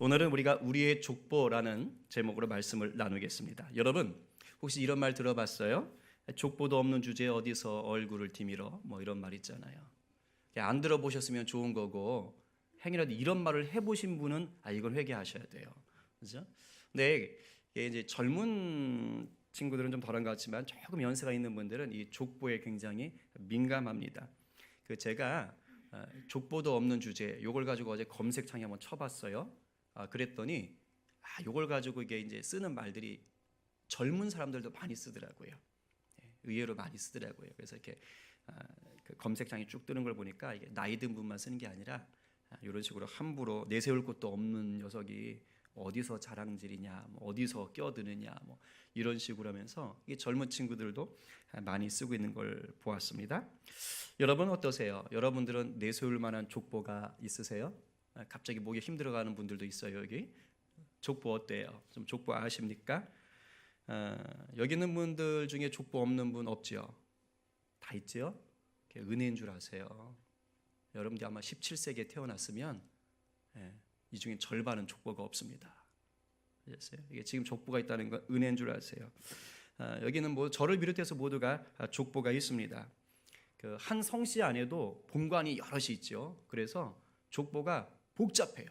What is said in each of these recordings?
오늘은 우리가 우리의 족보라는 제목으로 말씀을 나누겠습니다. 여러분 혹시 이런 말 들어봤어요? 족보도 없는 주제에 어디서 얼굴을 디밀어? 뭐 이런 말 있잖아요. 안 들어보셨으면 좋은 거고 행이라도 이런 말을 해보신 분은 이건 회개하셔야 돼요. 그렇죠? 근데 이게 이제 젊은 친구들은 좀 덜한 것 같지만 조금 연세가 있는 분들은 이 족보에 굉장히 민감합니다. 제가 족보도 없는 주제 요걸 가지고 어제 검색창에 한번 쳐봤어요. 그랬더니 요걸 가지고 이게 이제 쓰는 말들이 젊은 사람들도 많이 쓰더라고요. 의외로 많이 쓰더라고요. 그래서 이렇게 그 검색창에 쭉 뜨는 걸 보니까 이게 나이 든 분만 쓰는 게 아니라 이런 식으로 함부로 내세울 것도 없는 녀석이 어디서 자랑질이냐, 뭐 어디서 껴드느냐, 뭐 이런 식으로 하면서 이게 젊은 친구들도 많이 쓰고 있는 걸 보았습니다. 여러분 어떠세요? 여러분들은 내세울 만한 족보가 있으세요? 갑자기 목이 힘들어가는 분들도 있어요. 여기 족보 어때요? 좀 족보 아십니까? 여기 있는 분들 중에 족보 없는 분 없지요? 다 있지요? 은혜인 줄 아세요. 여러분들 아마 17세기에 태어났으면 이 중에 절반은 족보가 없습니다. 아셨어요? 이게 지금 족보가 있다는 건 은혜인 줄 아세요. 여기는 뭐 저를 비롯해서 모두가 족보가 있습니다. 그 한 성씨 안에도 본관이 여럿이 있죠. 그래서 족보가 복잡해요.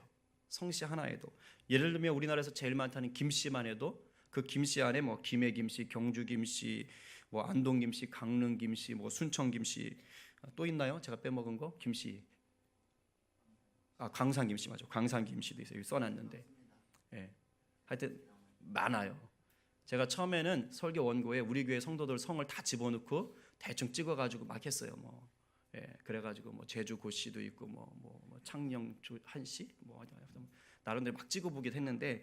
성씨 하나에도. 예를 들면 우리나라에서 제일 많다는 김씨만 해도 그 김씨 안에 뭐 김해 김씨, 경주 김씨, 뭐 안동 김씨, 강릉 김씨, 뭐 순천 김씨 또 있나요? 제가 빼먹은 거 김씨. 광산 김씨 맞죠? 광산 김씨도 있어요. 여기 써놨는데. 하여튼 많아요. 제가 처음에는 설교 원고에 우리 교회 성도들 성을 다 집어넣고 대충 찍어가지고 막 했어요. 그래가지고 뭐 제주 고씨도 있고 뭐 창녕 한씨 뭐 나름대로 막 찍어보기도 했는데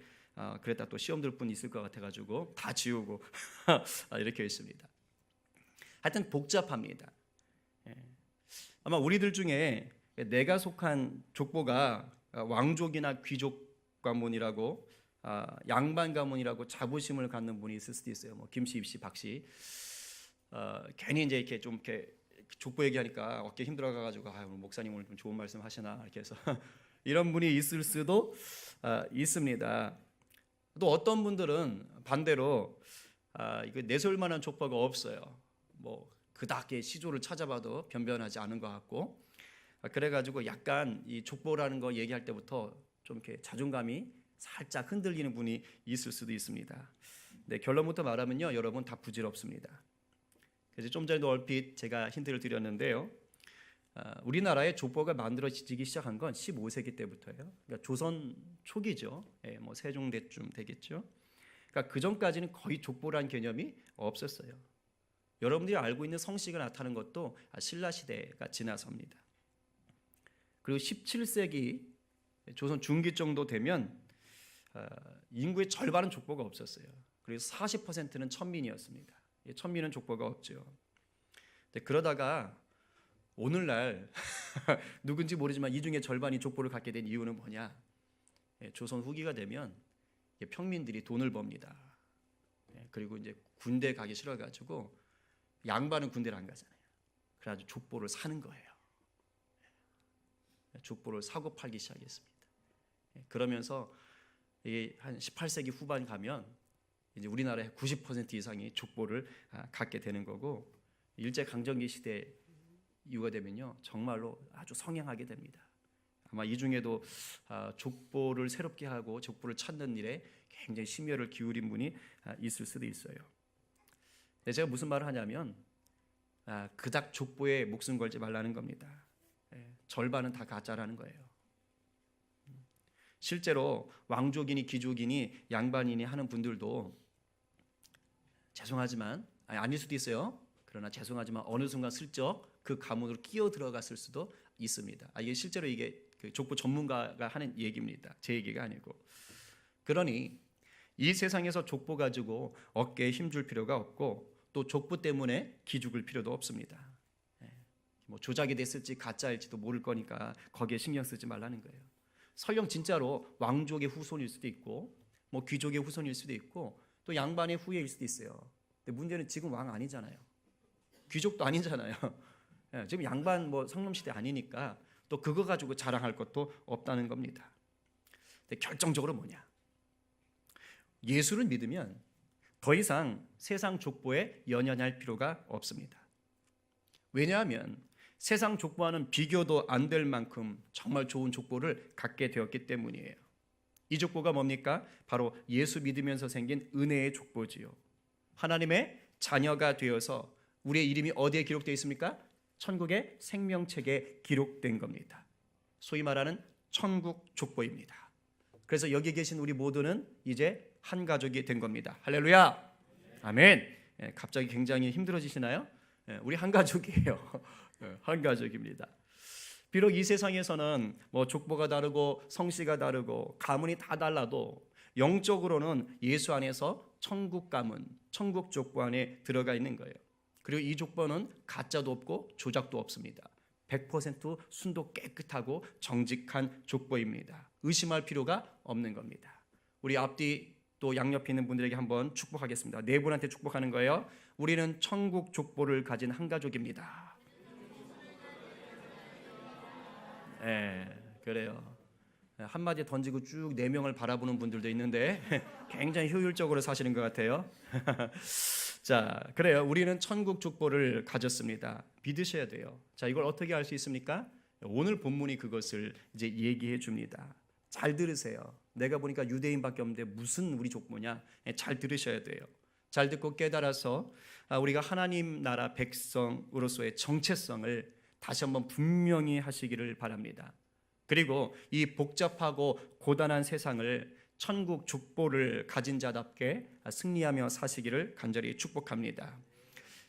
그랬다 또 시험 들 분 있을 것 같아가지고 다 지우고 이렇게 했습니다. 하여튼 복잡합니다. 아마 우리들 중에 내가 속한 족보가 왕족이나 귀족 가문이라고 양반 가문이라고 자부심을 갖는 분이 있을 수도 있어요. 뭐 김씨, 입씨, 박씨. 괜히 이제 이렇게 좀 이렇게 족보 얘기하니까 어깨 힘들어가가지고 오늘 목사님 오늘 좀 좋은 말씀 하시나 이렇게 해서 이런 분이 있을 수도 있습니다. 또 어떤 분들은 반대로 이거 내세울 만한 족보가 없어요. 뭐 그닥의 시조를 찾아봐도 변변하지 않은 것 같고 그래가지고 약간 이 족보라는 거 얘기할 때부터 좀 이렇게 자존감이 살짝 흔들리는 분이 있을 수도 있습니다. 네, 결론부터 말하면요, 여러분 다 부질없습니다. 그래서 좀 전에도 얼핏 제가 힌트를 드렸는데요. 우리나라의 족보가 만들어지기 시작한 건 15세기 때부터예요. 그러니까 조선 초기죠. 뭐 세종대쯤 되겠죠. 그러니까 그 전까지는 거의 족보란 개념이 없었어요. 여러분들이 알고 있는 성씨가 나타나는 것도 신라 시대가 지나서입니다. 그리고 17세기 조선 중기 정도 되면 인구의 절반은 족보가 없었어요. 그리고 40%는 천민이었습니다. 천민은 족보가 없죠. 그러다가 오늘날 누군지 모르지만 이 중에 절반이 족보를 갖게 된 이유는 뭐냐? 조선 후기가 되면 평민들이 돈을 법니다. 그리고 이제 군대 가기 싫어가지고 양반은 군대를 안 가잖아요. 그래가지고 족보를 사는 거예요. 족보를 사고 팔기 시작했습니다. 그러면서 이게 한 18세기 후반 가면 이제 우리나라의 90% 이상이 족보를 갖게 되는 거고 일제 강점기 시대 이후가 되면요 정말로 아주 성행하게 됩니다. 아마 이 중에도 족보를 새롭게 하고 족보를 찾는 일에 굉장히 심혈을 기울인 분이 있을 수도 있어요. 제가 무슨 말을 하냐면 그닥 족보에 목숨 걸지 말라는 겁니다. 절반은 다 가짜라는 거예요. 실제로 왕족이니 귀족이니 양반이니 하는 분들도 죄송하지만 아닐 수도 있어요. 그러나 죄송하지만 어느 순간 슬쩍 그 가문으로 끼어 들어갔을 수도 있습니다. 이게 실제로 이게 그 족보 전문가가 하는 얘기입니다. 제 얘기가 아니고. 그러니 이 세상에서 족보 가지고 어깨에 힘줄 필요가 없고 또 족보 때문에 기죽을 필요도 없습니다. 뭐 조작이 됐을지 가짜일지도 모를 거니까 거기에 신경 쓰지 말라는 거예요. 설령 진짜로 왕족의 후손일 수도 있고 뭐 귀족의 후손일 수도 있고 또 양반의 후예일 수도 있어요. 근데 문제는 지금 왕 아니잖아요. 귀족도 아니잖아요. 지금 양반 뭐 성놈 시대 아니니까 또 그거 가지고 자랑할 것도 없다는 겁니다. 근데 결정적으로 뭐냐? 예수를 믿으면 더 이상 세상 족보에 연연할 필요가 없습니다. 왜냐하면 세상 족보와는 비교도 안 될 만큼 정말 좋은 족보를 갖게 되었기 때문이에요. 이 족보가 뭡니까? 바로 예수 믿으면서 생긴 은혜의 족보지요. 하나님의 자녀가 되어서 우리의 이름이 어디에 기록되어 있습니까? 천국의 생명책에 기록된 겁니다. 소위 말하는 천국 족보입니다. 그래서 여기 계신 우리 모두는 이제 한 가족이 된 겁니다. 할렐루야. 아멘. 갑자기 굉장히 힘들어지시나요? 우리 한 가족이에요. 한 가족입니다. 비록 이 세상에서는 뭐 족보가 다르고 성씨가 다르고 가문이 다 달라도 영적으로는 예수 안에서 천국 가문, 천국 족보 안에 들어가 있는 거예요. 그리고 이 족보는 가짜도 없고 조작도 없습니다. 100% 순도 깨끗하고 정직한 족보입니다. 의심할 필요가 없는 겁니다. 우리 앞뒤 또 양옆에 있는 분들에게 한번 축복하겠습니다. 네 분한테 축복하는 거예요. 우리는 천국 족보를 가진 한 가족입니다. 그래요. 한마디 던지고 쭉 네 명을 바라보는 분들도 있는데 굉장히 효율적으로 사시는 것 같아요. 자, 그래요. 우리는 천국 족보를 가졌습니다. 믿으셔야 돼요. 자, 이걸 어떻게 알 수 있습니까? 오늘 본문이 그것을 이제 얘기해 줍니다. 잘 들으세요. 내가 보니까 유대인밖에 없는데 무슨 우리 족보냐? 잘 들으셔야 돼요. 잘 듣고 깨달아서 우리가 하나님 나라 백성으로서의 정체성을 다시 한번 분명히 하시기를 바랍니다. 그리고 이 복잡하고 고단한 세상을 천국 족보를 가진 자답게 승리하며 사시기를 간절히 축복합니다.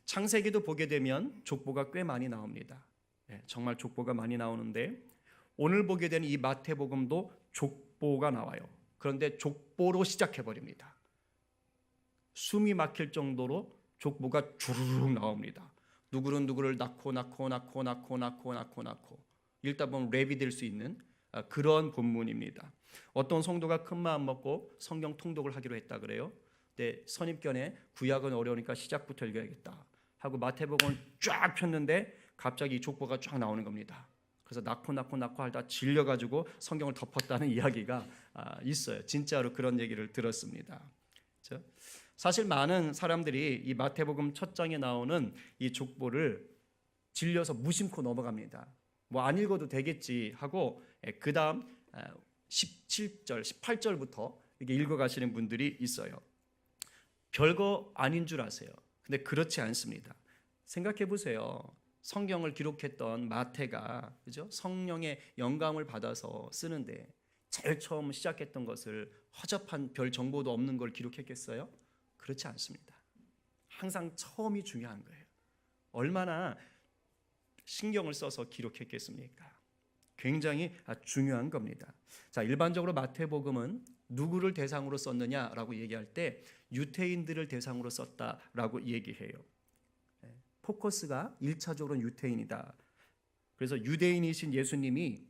창세기도 보게 되면 족보가 꽤 많이 나옵니다. 정말 족보가 많이 나오는데 오늘 보게 되는 이 마태복음도 족보가 나와요. 그런데 족보로 시작해버립니다. 숨이 막힐 정도로 족보가 주르륵 나옵니다. 누구는 누구를 낳고 읽다 보면 랩이 될 수 있는 그런 본문입니다. 어떤 성도가 큰 마음 먹고 성경 통독을 하기로 했다 그래요. 근데 선입견에 구약은 어려우니까 시작부터 읽어야겠다 하고 마태복음을 쫙 폈는데 갑자기 이 족보가 쫙 나오는 겁니다. 그래서 낳고 하다 질려가지고 성경을 덮었다는 이야기가 있어요. 진짜로 그런 얘기를 들었습니다. 그렇죠? 사실 많은 사람들이 이 마태복음 첫 장에 나오는 이 족보를 질려서 무심코 넘어갑니다. 뭐 안 읽어도 되겠지 하고 그 다음 17절, 18절부터 이렇게 읽어가시는 분들이 있어요. 별거 아닌 줄 아세요. 근데 그렇지 않습니다. 생각해 보세요. 성경을 기록했던 마태가 그죠? 성령의 영감을 받아서 쓰는데 제일 처음 시작했던 것을 허접한 별 정보도 없는 걸 기록했겠어요? 그렇지 않습니다. 항상 처음이 중요한 거예요. 얼마나 신경을 써서 기록했겠습니까? 굉장히 중요한 겁니다. 자, 일반적으로 마태복음은 누구를 대상으로 썼느냐라고 얘기할 때 유태인들을 대상으로 썼다라고 얘기해요. 포커스가 1차적으로는 유태인이다. 그래서 유대인이신 예수님이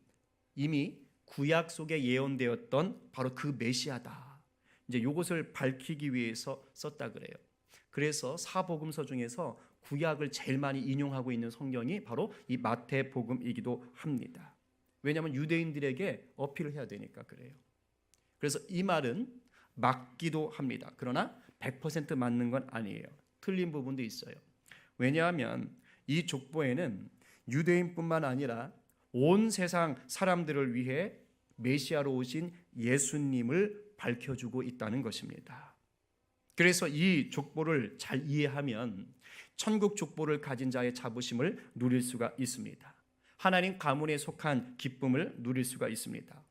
이미 구약 속에 예언되었던 바로 그 메시아다. 이제 이것을 밝히기 위해서 썼다 그래요. 그래서 사복음서 중에서 구약을 제일 많이 인용하고 있는 성경이 바로 이 마태복음이기도 합니다. 왜냐하면 유대인들에게 어필을 해야 되니까 그래요. 그래서 이 말은 맞기도 합니다. 그러나 100% 맞는 건 아니에요. 틀린 부분도 있어요. 왜냐하면 이 족보에는 유대인뿐만 아니라 온 세상 사람들을 위해 메시아로 오신 예수님을 밝혀주고 있다는 것입니다. 그래서 이 족보를 잘 이해하면 천국 족보를 가진 자의 자부심을 누릴 수가 있습니다. 하나님 가문에 속한 기쁨을 누릴 수가 있습니다.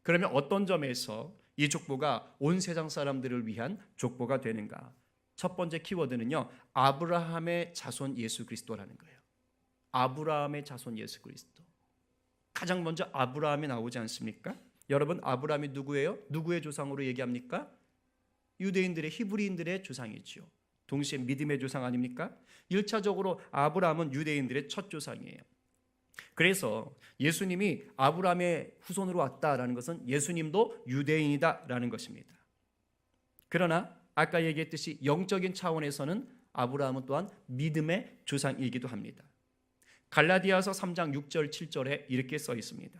그러면 어떤 점에서 이 족보가 온 세상 사람들을 위한 족보가 되는가? 첫 번째 키워드는요, 아브라함의 자손 예수 그리스도라는 거예요. 아브라함의 자손 예수 그리스도. 가장 먼저 아브라함이 나오지 않습니까? 여러분, 아브라함이 누구예요? 누구의 조상으로 얘기합니까? 유대인들의, 히브리인들의 조상이지요. 동시에 믿음의 조상 아닙니까? 1차적으로 아브라함은 유대인들의 첫 조상이에요. 그래서 예수님이 아브라함의 후손으로 왔다라는 것은 예수님도 유대인이다라는 것입니다. 그러나 아까 얘기했듯이 영적인 차원에서는 아브라함은 또한 믿음의 조상이기도 합니다. 갈라디아서 3장 6절 7절에 이렇게 써 있습니다.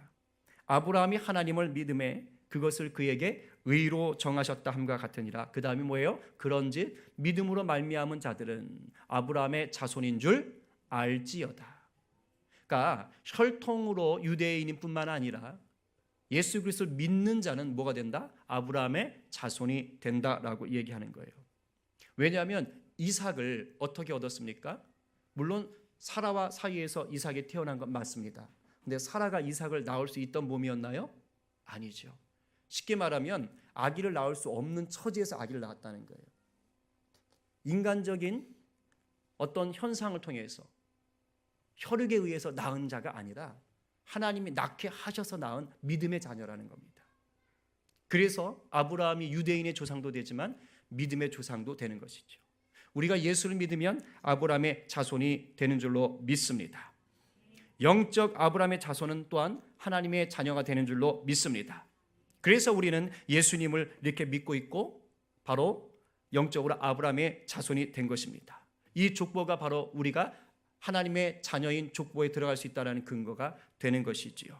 아브라함이 하나님을 믿음에 그것을 그에게 의로 정하셨다 함과 같으니라. 그 다음이 뭐예요? 그런즉 믿음으로 말미암은 자들은 아브라함의 자손인 줄 알지어다. 그러니까 혈통으로 유대인인 뿐만 아니라 예수 그리스도를 믿는 자는 뭐가 된다? 아브라함의 자손이 된다라고 얘기하는 거예요. 왜냐하면 이삭을 어떻게 얻었습니까? 물론 사라와 사이에서 이삭이 태어난 건 맞습니다. 근데 사라가 이삭을 낳을 수 있던 몸이었나요? 아니죠. 쉽게 말하면 아기를 낳을 수 없는 처지에서 아기를 낳았다는 거예요. 인간적인 어떤 현상을 통해서 혈육에 의해서 낳은 자가 아니라 하나님이 낳게 하셔서 낳은 믿음의 자녀라는 겁니다. 그래서 아브라함이 유대인의 조상도 되지만 믿음의 조상도 되는 것이죠. 우리가 예수를 믿으면 아브라함의 자손이 되는 줄로 믿습니다. 영적 아브라함의 자손은 또한 하나님의 자녀가 되는 줄로 믿습니다. 그래서 우리는 예수님을 이렇게 믿고 있고 바로 영적으로 아브라함의 자손이 된 것입니다. 이 족보가 바로 우리가 하나님의 자녀인 족보에 들어갈 수 있다는 근거가 되는 것이지요.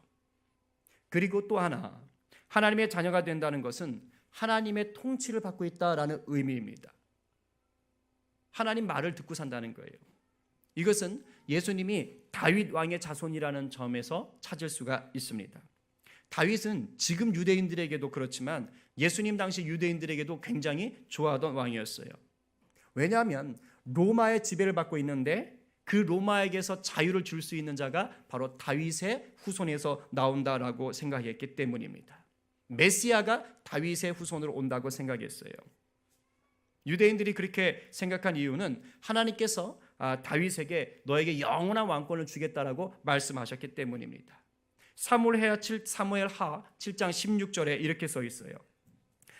그리고 또 하나, 하나님의 자녀가 된다는 것은 하나님의 통치를 받고 있다라는 의미입니다. 하나님 말을 듣고 산다는 거예요. 이것은 예수님이 다윗 왕의 자손이라는 점에서 찾을 수가 있습니다. 다윗은 지금 유대인들에게도 그렇지만 예수님 당시 유대인들에게도 굉장히 좋아하던 왕이었어요. 왜냐하면 로마의 지배를 받고 있는데 그 로마에게서 자유를 줄 수 있는 자가 바로 다윗의 후손에서 나온다라고 생각했기 때문입니다. 메시아가 다윗의 후손으로 온다고 생각했어요. 유대인들이 그렇게 생각한 이유는 하나님께서 다윗에게 너에게 영원한 왕권을 주겠다라고 말씀하셨기 때문입니다. 사무엘하 7장 16절에 이렇게 써 있어요.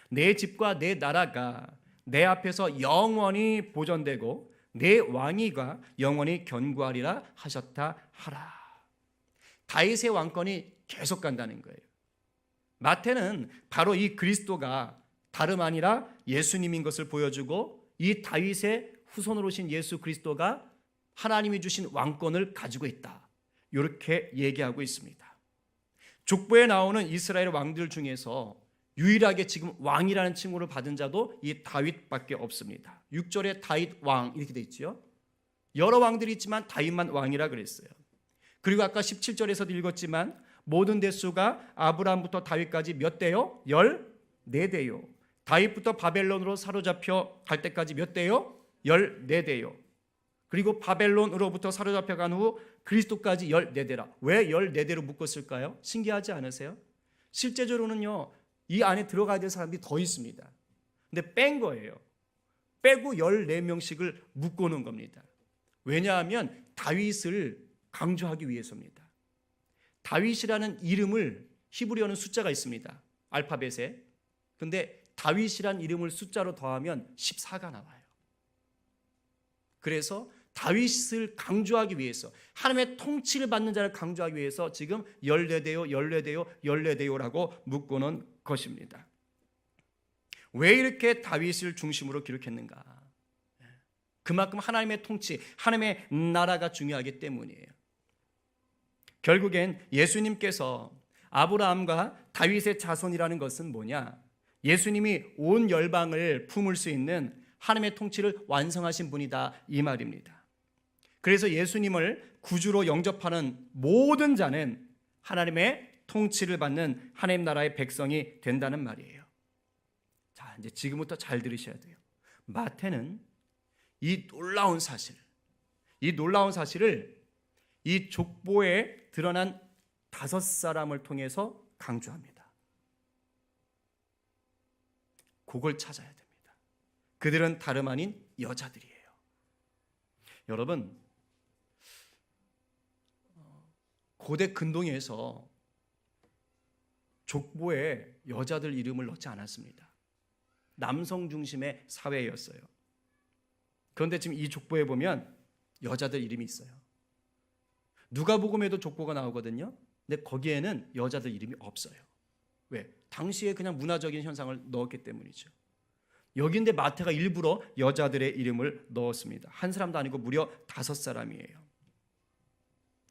내 집과 내 나라가 내 앞에서 영원히 보존되고 내 왕위가 영원히 견고하리라 하셨다 하라. 다윗의 왕권이 계속 간다는 거예요. 마태는 바로 이 그리스도가 다름 아니라 예수님인 것을 보여주고 이 다윗의 후손으로 오신 예수 그리스도가 하나님이 주신 왕권을 가지고 있다, 이렇게 얘기하고 있습니다. 족보에 나오는 이스라엘 왕들 중에서 유일하게 지금 왕이라는 칭호를 받은 자도 이 다윗밖에 없습니다. 6절에 다윗 왕 이렇게 돼 있죠. 여러 왕들이 있지만 다윗만 왕이라 그랬어요. 그리고 아까 17절에서도 읽었지만 모든 대수가 아브라함부터 다윗까지 몇 대요? 14대요. 다윗부터 바벨론으로 사로잡혀 갈 때까지 몇 대요? 14대요. 그리고 바벨론으로부터 사로잡혀 간 후 그리스도까지 14대라. 왜 14대로 묶었을까요? 신기하지 않으세요? 실제적으로는요, 이 안에 들어가야 될 사람들이 더 있습니다. 근데 뺀 거예요. 빼고 14명씩을 묶어놓은 겁니다. 왜냐하면 다윗을 강조하기 위해서입니다. 다윗이라는 이름을 히브리어는 숫자가 있습니다. 알파벳에. 근데 다윗이라는 이름을 숫자로 더하면 14가 나와요. 그래서 다윗을 강조하기 위해서, 하나님의 통치를 받는 자를 강조하기 위해서 지금 14대요, 14대요, 14대요라고 묶어놓은 것입니다. 왜 이렇게 다윗을 중심으로 기록했는가? 그만큼 하나님의 통치, 하나님의 나라가 중요하기 때문이에요. 결국엔 예수님께서 아브라함과 다윗의 자손이라는 것은 뭐냐? 예수님이 온 열방을 품을 수 있는 하나님의 통치를 완성하신 분이다, 이 말입니다. 그래서 예수님을 구주로 영접하는 모든 자는 하나님의 통치를 받는 하나님 나라의 백성이 된다는 말이에요. 자, 이제 지금부터 잘 들으셔야 돼요. 마태는 이 놀라운 사실을 이 족보에 드러난 5사람을 통해서 강조합니다. 그걸 찾아야 됩니다. 그들은 다름 아닌 여자들이에요. 여러분, 고대 근동에서 족보에 여자들 이름을 넣지 않았습니다. 남성 중심의 사회였어요. 그런데 지금 이 족보에 보면 여자들 이름이 있어요. 누가복음에도 족보가 나오거든요. 근데 거기에는 여자들 이름이 없어요. 왜? 당시에 그냥 문화적인 현상을 넣었기 때문이죠. 여기인데 마태가 일부러 여자들의 이름을 넣었습니다. 한 사람도 아니고 무려 5사람이에요.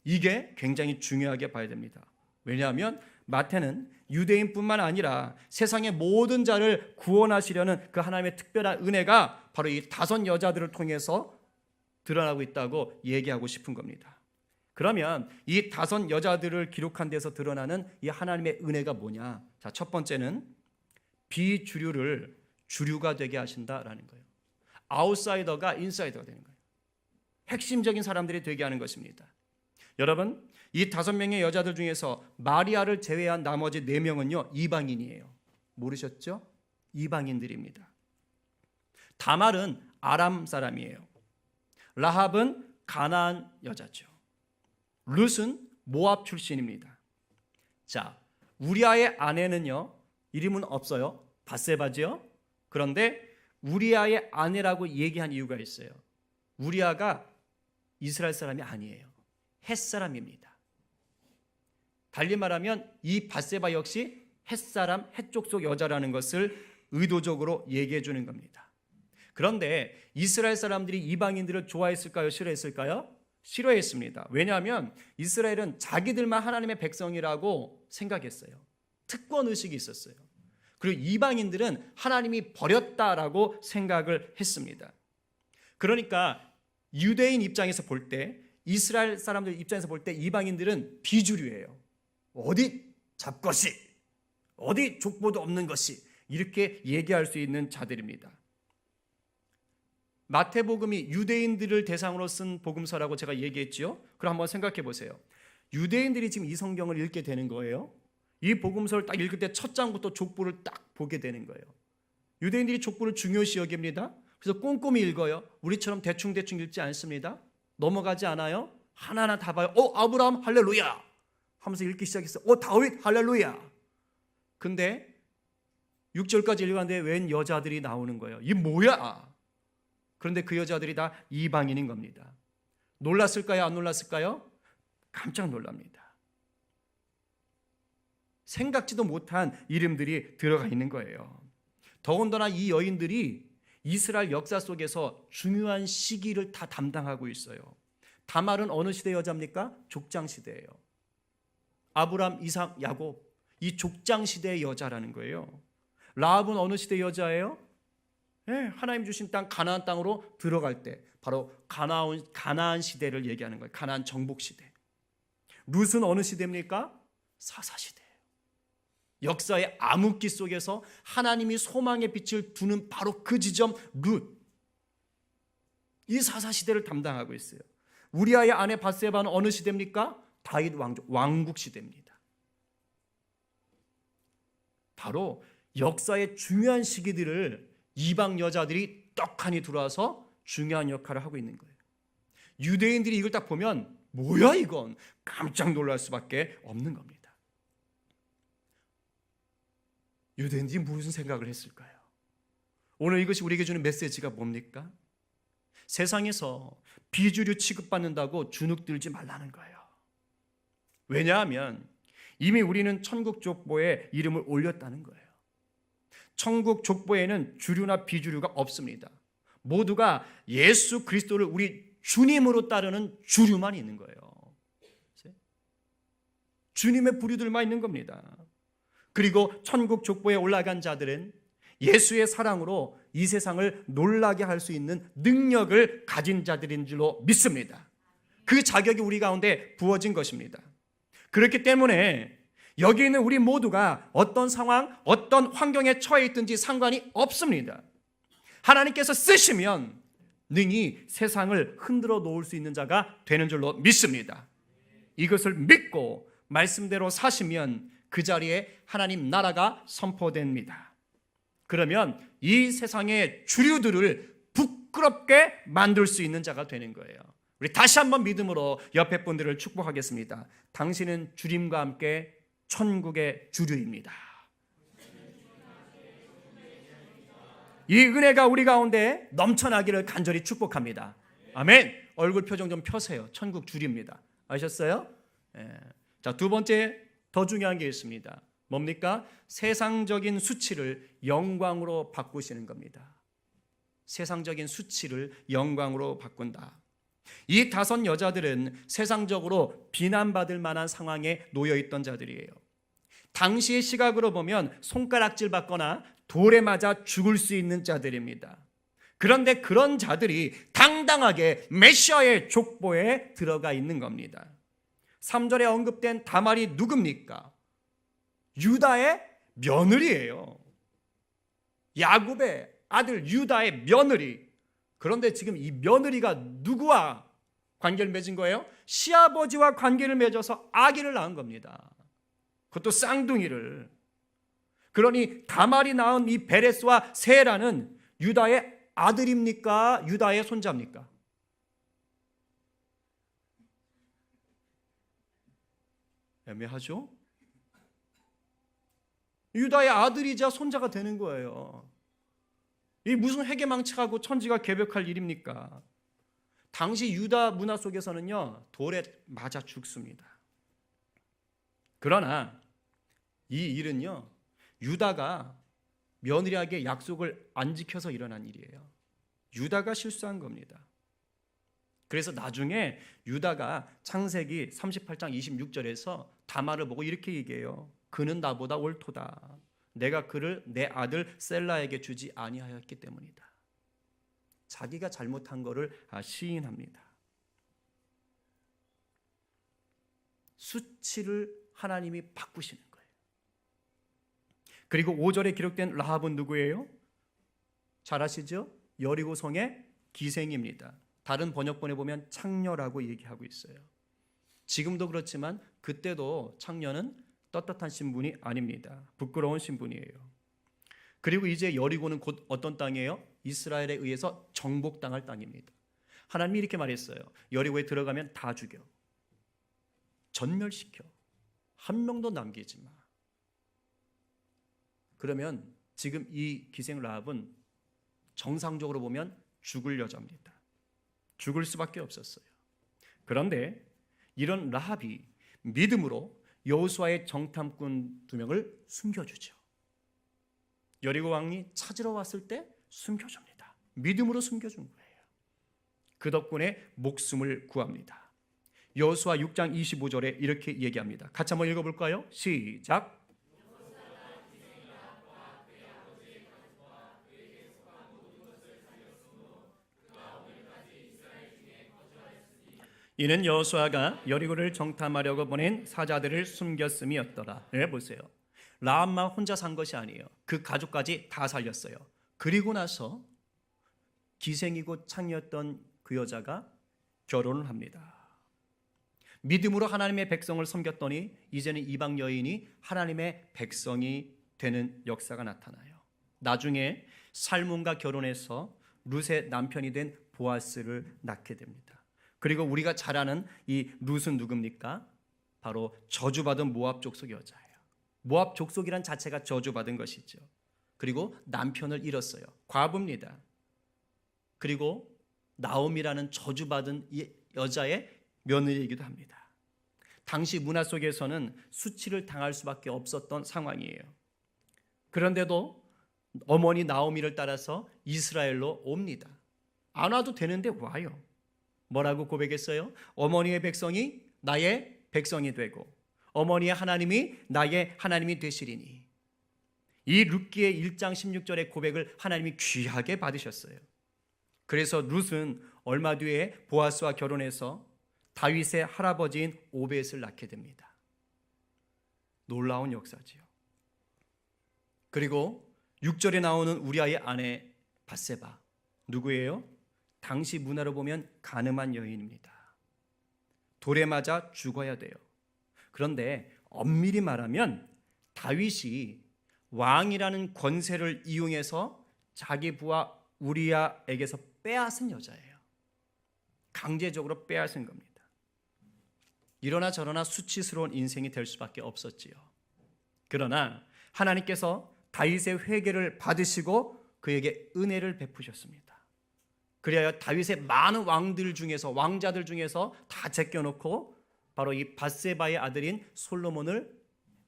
이게 굉장히 중요하게 봐야 됩니다. 왜냐하면 마태는 유대인뿐만 아니라 세상의 모든 자를 구원하시려는 그 하나님의 특별한 은혜가 바로 이 5 여자들을 통해서 드러나고 있다고 얘기하고 싶은 겁니다. 그러면 이 5 여자들을 기록한 데서 드러나는 이 하나님의 은혜가 뭐냐? 자, 첫 번째는 비주류를 주류가 되게 하신다라는 거예요. 아웃사이더가 인사이더가 되는 거예요. 핵심적인 사람들이 되게 하는 것입니다. 여러분, 이 5명의 여자들 중에서 마리아를 제외한 나머지 4명은요 이방인이에요. 모르셨죠? 이방인들입니다. 다말은 아람 사람이에요. 라합은 가나안 여자죠. 룻은 모압 출신입니다. 자, 우리아의 아내는요 이름은 없어요. 밧세바지요. 그런데 우리아의 아내라고 얘기한 이유가 있어요. 우리아가 이스라엘 사람이 아니에요. 헷 사람입니다. 달리 말하면 이 밧세바 역시 헷 사람, 헷 족속 여자라는 것을 의도적으로 얘기해 주는 겁니다. 그런데 이스라엘 사람들이 이방인들을 좋아했을까요? 싫어했을까요? 싫어했습니다. 왜냐하면 이스라엘은 자기들만 하나님의 백성이라고 생각했어요. 특권 의식이 있었어요. 그리고 이방인들은 하나님이 버렸다라고 생각을 했습니다. 그러니까 유대인 입장에서 볼 때, 이스라엘 사람들 입장에서 볼 때 이방인들은 비주류예요. 어디 잡것이, 어디 족보도 없는 것이, 이렇게 얘기할 수 있는 자들입니다. 마태복음이 유대인들을 대상으로 쓴 복음서라고 제가 얘기했지요. 그럼 한번 생각해 보세요. 유대인들이 지금 이 성경을 읽게 되는 거예요. 이 복음서를 딱 읽을 때 첫 장부터 족보를 딱 보게 되는 거예요. 유대인들이 족보를 중요시 여깁니다. 그래서 꼼꼼히 읽어요. 우리처럼 대충대충 읽지 않습니다. 넘어가지 않아요. 하나하나 다 봐요. 아브라함 할렐루야 하면서 읽기 시작했어요. 다윗 할렐루야. 근데 6절까지 읽었는데 웬 여자들이 나오는 거예요. 이 뭐야? 그런데 그 여자들이 다 이방인인 겁니다. 놀랐을까요? 안 놀랐을까요? 깜짝 놀랍니다. 생각지도 못한 이름들이 들어가 있는 거예요. 더군다나 이 여인들이 이스라엘 역사 속에서 중요한 시기를 다 담당하고 있어요. 다말은 어느 시대 여자입니까? 족장 시대예요. 아브람, 이삭, 야곱, 이 족장 시대의 여자라는 거예요. 라합은 어느 시대 여자예요? 하나님 주신 땅 가나안 땅으로 들어갈 때 바로 가나안 시대를 얘기하는 거예요. 가나안 정복 시대. 룻은 어느 시대입니까? 사사시대. 역사의 암흑기 속에서 하나님이 소망의 빛을 두는 바로 그 지점 룻. 이 사사시대를 담당하고 있어요. 우리아의 아내 밧세바는 어느 시대입니까? 다윗 왕국 시대입니다. 바로 역사의 중요한 시기들을 이방 여자들이 떡하니 들어와서 중요한 역할을 하고 있는 거예요. 유대인들이 이걸 딱 보면 뭐야 이건? 깜짝 놀랄 수밖에 없는 겁니다. 유대인들이 무슨 생각을 했을까요? 오늘 이것이 우리에게 주는 메시지가 뭡니까? 세상에서 비주류 취급받는다고 주눅들지 말라는 거예요. 왜냐하면 이미 우리는 천국 족보에 이름을 올렸다는 거예요. 천국 족보에는 주류나 비주류가 없습니다. 모두가 예수 그리스도를 우리 주님으로 따르는 주류만 있는 거예요. 주님의 부류들만 있는 겁니다. 그리고 천국 족보에 올라간 자들은 예수의 사랑으로 이 세상을 놀라게 할 수 있는 능력을 가진 자들인 줄로 믿습니다. 그 자격이 우리 가운데 부어진 것입니다. 그렇기 때문에 여기 있는 우리 모두가 어떤 상황, 어떤 환경에 처해 있든지 상관이 없습니다. 하나님께서 쓰시면 능히 세상을 흔들어 놓을 수 있는 자가 되는 줄로 믿습니다. 이것을 믿고 말씀대로 사시면 그 자리에 하나님 나라가 선포됩니다. 그러면 이 세상의 주류들을 부끄럽게 만들 수 있는 자가 되는 거예요. 우리 다시 한번 믿음으로 옆에 분들을 축복하겠습니다. 당신은 주님과 함께 천국의 주류입니다. 이 은혜가 우리 가운데 넘쳐나기를 간절히 축복합니다. 아멘. 얼굴 표정 좀 펴세요. 천국 주류입니다. 아셨어요? 자, 두 번째 더 중요한 게 있습니다. 뭡니까? 세상적인 수치를 영광으로 바꾸시는 겁니다. 세상적인 수치를 영광으로 바꾼다. 이 5 여자들은 세상적으로 비난받을 만한 상황에 놓여 있던 자들이에요. 당시의 시각으로 보면 손가락질 받거나 돌에 맞아 죽을 수 있는 자들입니다. 그런데 그런 자들이 당당하게 메시아의 족보에 들어가 있는 겁니다. 3절에 언급된 다말이 누굽니까? 유다의 며느리예요. 야곱의 아들 유다의 며느리. 그런데 지금 이 며느리가 누구와 관계를 맺은 거예요? 시아버지와 관계를 맺어서 아기를 낳은 겁니다. 그것도 쌍둥이를. 그러니 다말이 낳은 이 베레스와 세라는 유다의 아들입니까? 유다의 손자입니까? 애매하죠? 유다의 아들이자 손자가 되는 거예요. 이 무슨 회개망측하고 천지가 개벽할 일입니까? 당시 유다 문화 속에서는요, 돌에 맞아 죽습니다. 그러나 이 일은요, 유다가 며느리에게 약속을 안 지켜서 일어난 일이에요. 유다가 실수한 겁니다. 그래서 나중에 유다가 창세기 38장 26절에서 다말을 보고 이렇게 얘기해요. 그는 나보다 옳도다. 내가 그를 내 아들 셀라에게 주지 아니하였기 때문이다. 자기가 잘못한 것을 시인합니다. 수치를 하나님이 바꾸시는 거예요. 그리고 5절에 기록된 라합은 누구예요? 잘 아시죠? 여리고성의 기생입니다. 다른 번역본에 보면 창녀라고 얘기하고 있어요. 지금도 그렇지만 그때도 창녀는 떳떳한 신분이 아닙니다. 부끄러운 신분이에요. 그리고 이제 여리고는 곧 어떤 땅이에요? 이스라엘에 의해서 정복당할 땅입니다. 하나님이 이렇게 말했어요. 여리고에 들어가면 다 죽여. 전멸시켜. 한 명도 남기지 마. 그러면 지금 이 기생 라합은 정상적으로 보면 죽을 여자입니다. 죽을 수밖에 없었어요. 그런데 이런 라합이 믿음으로 여호수아의 정탐꾼 2명을 숨겨주죠. 여리고 왕이 찾으러 왔을 때 숨겨줍니다. 믿음으로 숨겨준 거예요. 그 덕분에 목숨을 구합니다. 여호수아 6장 25절에 이렇게 얘기합니다. 같이 한번 읽어볼까요? 시작. 이는 여호수아가 여리고를 정탐하려고 보낸 사자들을 숨겼음이었더라. 네, 보세요. 라합만 혼자 산 것이 아니에요. 그 가족까지 다 살렸어요. 그리고 나서 기생이고 창이었던 그 여자가 결혼을 합니다. 믿음으로 하나님의 백성을 섬겼더니 이제는 이방 여인이 하나님의 백성이 되는 역사가 나타나요. 나중에 살몬과 결혼해서 룻의 남편이 된 보아스를 낳게 됩니다. 그리고 우리가 잘 아는 이 룻은 누굽니까? 바로 저주받은 모압 족속 여자예요. 모압 족속이란 자체가 저주받은 것이죠. 그리고 남편을 잃었어요. 과부입니다. 그리고 나옴이라는 저주받은 이 여자의 며느리이기도 합니다. 당시 문화 속에서는 수치를 당할 수밖에 없었던 상황이에요. 그런데도 어머니 나오미를 따라서 이스라엘로 옵니다. 안 와도 되는데 와요. 뭐라고 고백했어요? 어머니의 백성이 나의 백성이 되고 어머니의 하나님이 나의 하나님이 되시리니. 이 룻기의 1장 16절의 고백을 하나님이 귀하게 받으셨어요. 그래서 룻은 얼마 뒤에 보아스와 결혼해서 다윗의 할아버지인 오벳을 낳게 됩니다. 놀라운 역사지요. 그리고 6절에 나오는 우리아의 아내 밧세바 누구예요? 당시 문화로 보면 간음한 여인입니다. 돌에 맞아 죽어야 돼요. 그런데 엄밀히 말하면 다윗이 왕이라는 권세를 이용해서 자기 부하 우리아에게서 빼앗은 여자예요. 강제적으로 빼앗은 겁니다. 이러나 저러나 수치스러운 인생이 될 수밖에 없었지요. 그러나 하나님께서 다윗의 회개를 받으시고 그에게 은혜를 베푸셨습니다. 그리하여 다윗의 많은 왕자들 중에서 다 제껴놓고 바로 이 밧세바의 아들인 솔로몬을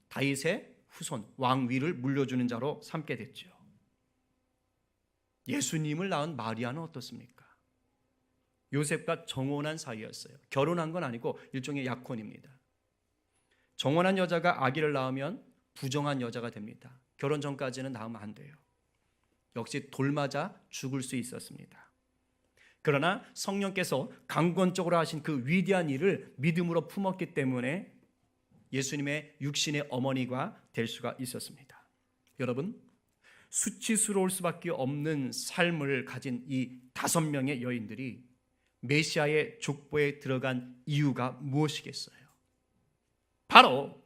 다윗의 후손 왕위를 물려주는 자로 삼게 됐죠. 예수님을 낳은 마리아는 어떻습니까? 요셉과 정혼한 사이였어요. 결혼한 건 아니고 일종의 약혼입니다. 정혼한 여자가 아기를 낳으면 부정한 여자가 됩니다. 결혼 전까지는 낳으면 안 돼요. 역시 돌 맞아 죽을 수 있었습니다. 그러나 성령께서 강권적으로 하신 그 위대한 일을 믿음으로 품었기 때문에 예수님의 육신의 어머니가 될 수가 있었습니다. 여러분, 수치스러울 수밖에 없는 삶을 가진 이 5명의 여인들이 메시아의 족보에 들어간 이유가 무엇이겠어요? 바로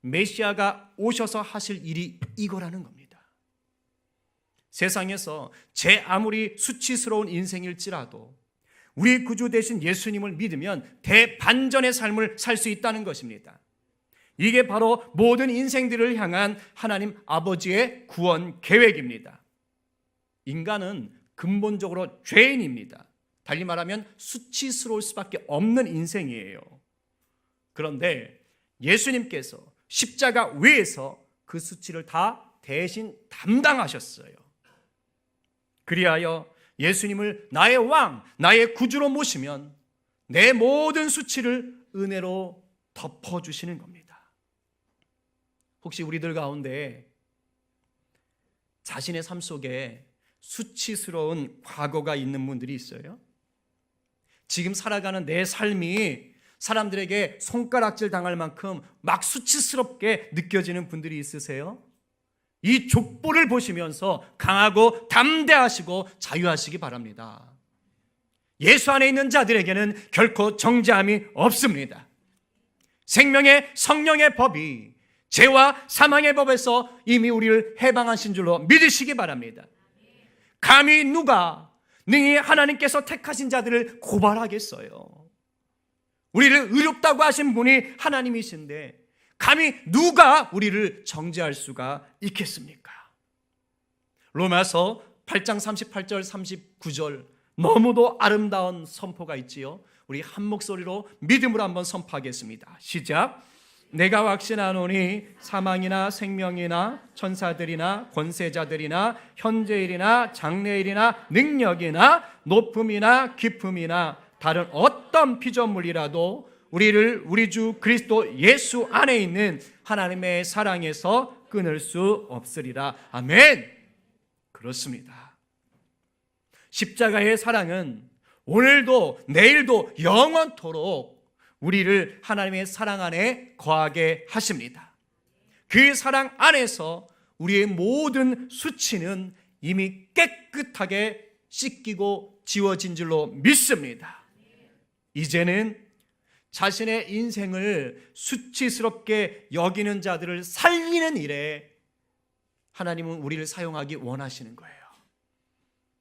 메시아가 오셔서 하실 일이 이거라는 겁니다. 세상에서 제 아무리 수치스러운 인생일지라도 우리 구주 되신 예수님을 믿으면 대반전의 삶을 살 수 있다는 것입니다. 이게 바로 모든 인생들을 향한 하나님 아버지의 구원 계획입니다. 인간은 근본적으로 죄인입니다. 달리 말하면 수치스러울 수밖에 없는 인생이에요. 그런데 예수님께서 십자가 위에서 그 수치를 다 대신 담당하셨어요. 그리하여 예수님을 나의 왕, 나의 구주로 모시면 내 모든 수치를 은혜로 덮어주시는 겁니다. 혹시 우리들 가운데 자신의 삶 속에 수치스러운 과거가 있는 분들이 있어요? 지금 살아가는 내 삶이 사람들에게 손가락질 당할 만큼 막 수치스럽게 느껴지는 분들이 있으세요? 이 족보를 보시면서 강하고 담대하시고 자유하시기 바랍니다. 예수 안에 있는 자들에게는 결코 정죄함이 없습니다. 생명의 성령의 법이 죄와 사망의 법에서 이미 우리를 해방하신 줄로 믿으시기 바랍니다. 감히 누가 능히 하나님께서 택하신 자들을 고발하겠어요? 우리를 의롭다고 하신 분이 하나님이신데 감히 누가 우리를 정죄할 수가 있겠습니까? 로마서 8장 38절 39절 너무도 아름다운 선포가 있지요. 우리 한 목소리로 믿음으로 한번 선포하겠습니다. 시작. 내가 확신하노니 사망이나 생명이나 천사들이나 권세자들이나 현재일이나 장래일이나 능력이나 높음이나 깊음이나 다른 어떤 피조물이라도 우리를 우리 주 그리스도 예수 안에 있는 하나님의 사랑에서 끊을 수 없으리라. 아멘. 그렇습니다. 십자가의 사랑은 오늘도 내일도 영원토록 우리를 하나님의 사랑 안에 거하게 하십니다. 그 사랑 안에서 우리의 모든 수치는 이미 깨끗하게 씻기고 지워진 줄로 믿습니다. 이제는 자신의 인생을 수치스럽게 여기는 자들을 살리는 일에 하나님은 우리를 사용하기 원하시는 거예요.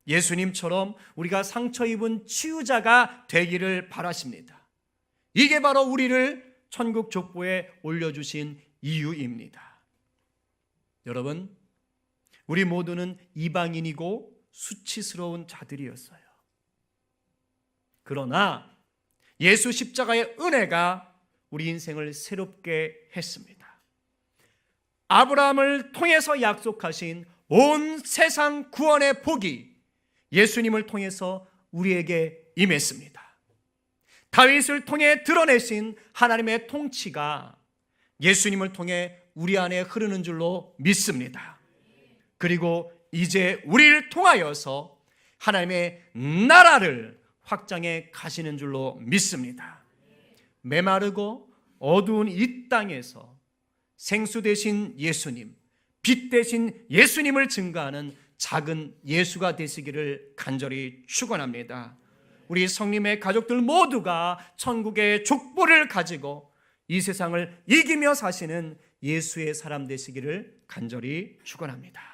예수님처럼 우리가 상처 입은 치유자가 되기를 바라십니다. 이게 바로 우리를 천국 족보에 올려주신 이유입니다. 여러분, 우리 모두는 이방인이고 수치스러운 자들이었어요. 그러나 예수 십자가의 은혜가 우리 인생을 새롭게 했습니다. 아브라함을 통해서 약속하신 온 세상 구원의 복이 예수님을 통해서 우리에게 임했습니다. 다윗을 통해 드러내신 하나님의 통치가 예수님을 통해 우리 안에 흐르는 줄로 믿습니다. 그리고 이제 우리를 통하여서 하나님의 나라를 확장해 가시는 줄로 믿습니다. 메마르고 어두운 이 땅에서 생수 되신 예수님, 빛 되신 예수님을 증거하는 작은 예수가 되시기를 간절히 축원합니다. 우리 성님의 가족들 모두가 천국의 족보를 가지고 이 세상을 이기며 사시는 예수의 사람 되시기를 간절히 축원합니다.